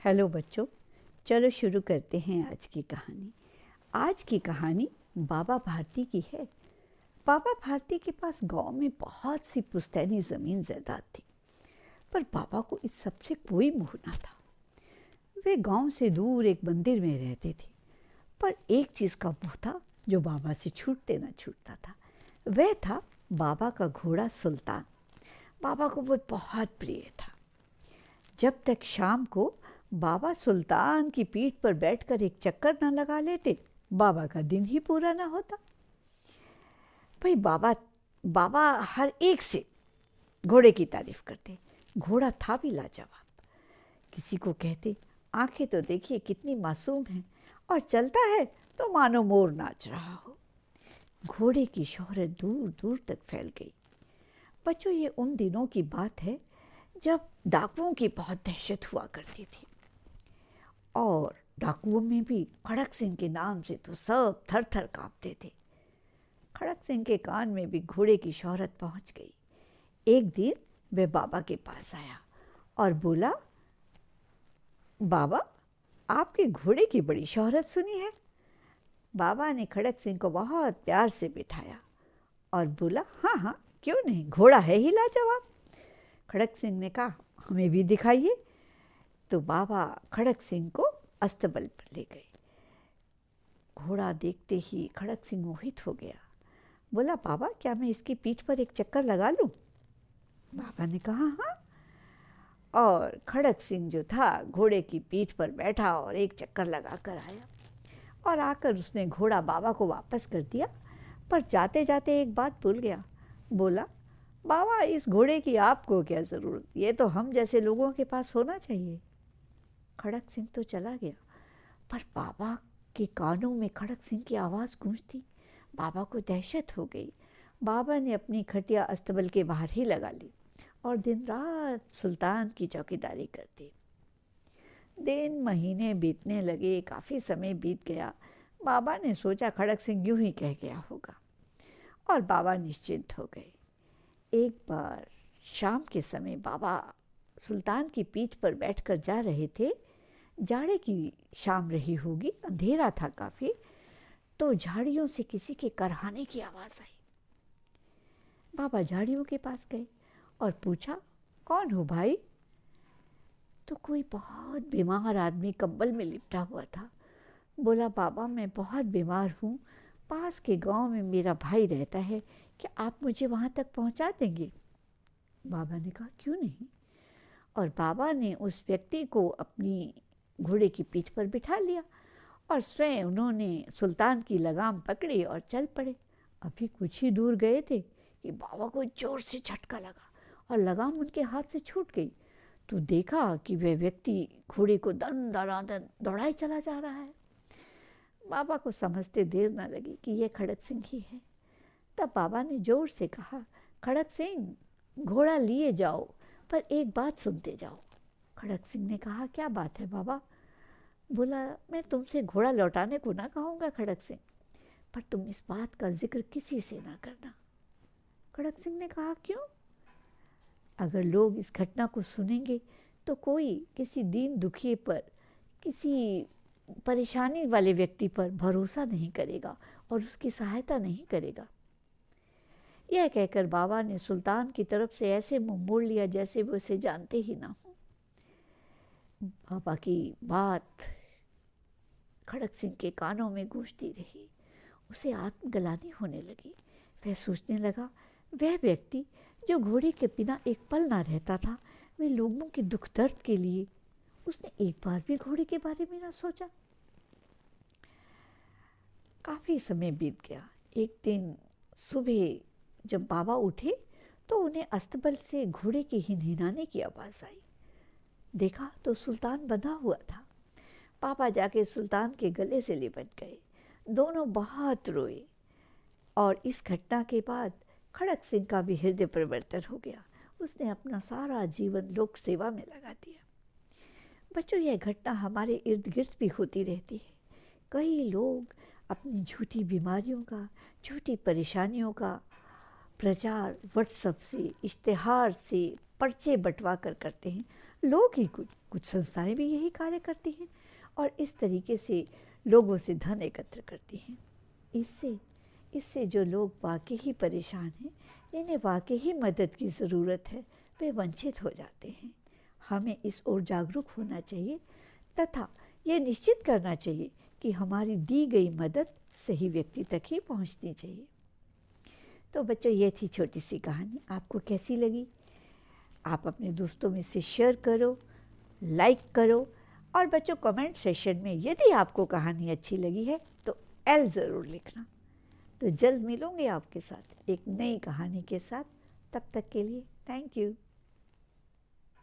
Hello बच्चों, चलो शुरू करते हैं आज की कहानी। आज की कहानी बाबा भारती की है। बाबा भारती के पास गांव में बहुत सी पुश्तैनी ज़मीन जायदाद थी, पर बाबा को इस सब से कोई मोह न था। वे गांव से दूर एक मंदिर में रहते थे, पर एक चीज़ का मोह था जो बाबा से छूटते न छूटता था। वह था बाबा का घोड़ा सुल्तान। बाबा को वो बहुत प्रिय था। जब तक शाम को बाबा सुल्तान की पीठ पर बैठकर एक चक्कर न लगा लेते, बाबा का दिन ही पूरा न होता। भाई बाबा हर एक से घोड़े की तारीफ करते। घोड़ा था भी लाजवाब। किसी को कहते, आंखें तो देखिए कितनी मासूम हैं, और चलता है तो मानो मोर नाच रहा हो। घोड़े की शोहरत दूर दूर तक फैल गई। बच्चों, ये उन दिनों की बात है जब डाकुओं की बहुत दहशत हुआ करती थी, और डाकुओं में भी खड़क सिंह के नाम से तो सब थर थर कांपते थे। खड़क सिंह के कान में भी घोड़े की शोहरत पहुंच गई। एक दिन वह बाबा के पास आया और बोला, बाबा, आपके घोड़े की बड़ी शोहरत सुनी है। बाबा ने खड़क सिंह को बहुत प्यार से बिठाया और बोला, हाँ हाँ, क्यों नहीं, घोड़ा है ही लाजवाब। खड़क सिंह ने कहा, हमें भी दिखाइए। तो बाबा खड़क सिंह को अस्तबल पर ले गए। घोड़ा देखते ही खड़क सिंह मोहित हो गया। बोला, बाबा, क्या मैं इसकी पीठ पर एक चक्कर लगा लूं? बाबा ने कहा, हाँ। और खड़क सिंह जो था घोड़े की पीठ पर बैठा और एक चक्कर लगा कर आया, और आकर उसने घोड़ा बाबा को वापस कर दिया। पर जाते जाते एक बात भूल गया। बोला, बाबा, इस घोड़े की आपको क्या ज़रूरत, ये तो हम जैसे लोगों के पास होना चाहिए। खड़क सिंह तो चला गया, पर बाबा के कानों में खड़क सिंह की आवाज़ गूंजती। बाबा को दहशत हो गई। बाबा ने अपनी खटिया अस्तबल के बाहर ही लगा ली और दिन रात सुल्तान की चौकीदारी करती। दिन महीने बीतने लगे, काफ़ी समय बीत गया। बाबा ने सोचा खड़क सिंह यूं ही कह गया होगा, और बाबा निश्चिंत हो गए। एक बार शाम के समय बाबा सुल्तान की पीठ पर बैठकर जा रहे थे। जाड़े की शाम रही होगी, अंधेरा था काफ़ी। तो झाड़ियों से किसी के करहाने की आवाज़ आई। बाबा झाड़ियों के पास गए और पूछा, कौन हो भाई? तो कोई बहुत बीमार आदमी कंबल में लिपटा हुआ था। बोला, बाबा, मैं बहुत बीमार हूँ, पास के गांव में मेरा भाई रहता है, क्या आप मुझे वहाँ तक पहुँचा देंगे? बाबा ने कहा, क्यों नहीं। और बाबा ने उस व्यक्ति को अपनी घोड़े की पीठ पर बिठा लिया, और स्वयं उन्होंने सुल्तान की लगाम पकड़ी और चल पड़े। अभी कुछ ही दूर गए थे कि बाबा को जोर से झटका लगा और लगाम उनके हाथ से छूट गई। तो देखा कि वह व्यक्ति घोड़े को दन दनादन दौड़ाए चला जा रहा है। बाबा को समझते देर न लगी कि यह खड़क सिंह ही है। तब बाबा ने जोर से कहा, खड़क सिंह, घोड़ा लिए जाओ, पर एक बात सुनते जाओ। खड़क सिंह ने कहा, क्या बात है बाबा? बोला, मैं तुमसे घोड़ा लौटाने को ना कहूँगा खड़क सिंह, पर तुम इस बात का जिक्र किसी से ना करना। खड़क सिंह ने कहा, क्यों? अगर लोग इस घटना को सुनेंगे तो कोई किसी दीन दुखिए पर, किसी परेशानी वाले व्यक्ति पर भरोसा नहीं करेगा और उसकी सहायता नहीं करेगा। यह कहकर बाबा ने सुल्तान की तरफ से ऐसे मुंह मोड़ लिया जैसे वो उसे जानते ही ना हो। बाबा की बात खड़क सिंह के कानों में गूंजती रही। उसे आत्मग्लानि होने लगी। वह सोचने लगा, वह व्यक्ति जो घोड़े के बिना एक पल ना रहता था, वे लोगों के दुख दर्द के लिए उसने एक बार भी घोड़े के बारे में ना सोचा। काफ़ी समय बीत गया। एक दिन सुबह जब बाबा उठे तो उन्हें अस्तबल से घोड़े के हिनहिनाने की आवाज़ आई। देखा तो सुल्तान बंधा हुआ था। पापा जाके सुल्तान के गले से लिपट गए। दोनों बहुत रोए, और इस घटना के बाद खड़क सिंह का भी हृदय परिवर्तन हो गया। उसने अपना सारा जीवन लोक सेवा में लगा दिया। बच्चों, यह घटना हमारे इर्द गिर्द भी होती रहती है। कई लोग अपनी झूठी बीमारियों का, झूठी परेशानियों का प्रचार व्हाट्सएप से, इश्तिहार से, पर्चे बंटवा कर करते हैं। लोग ही कुछ कुछ संस्थाएं भी यही कार्य करती हैं और इस तरीके से लोगों से धन एकत्र करती हैं। इससे इससे जो लोग वाकई ही परेशान हैं, जिन्हें वाकई ही मदद की ज़रूरत है, वे वंचित हो जाते हैं। हमें इस ओर जागरूक होना चाहिए तथा ये निश्चित करना चाहिए कि हमारी दी गई मदद सही व्यक्ति तक ही पहुंचनी चाहिए। तो बच्चों, ये थी छोटी सी कहानी। आपको कैसी लगी? आप अपने दोस्तों में से शेयर करो, लाइक करो, और बच्चों कमेंट सेशन में यदि आपको कहानी अच्छी लगी है तो एल ज़रूर लिखना। तो जल्द मिलूंगी आपके साथ एक नई कहानी के साथ। तब तक के लिए थैंक यू।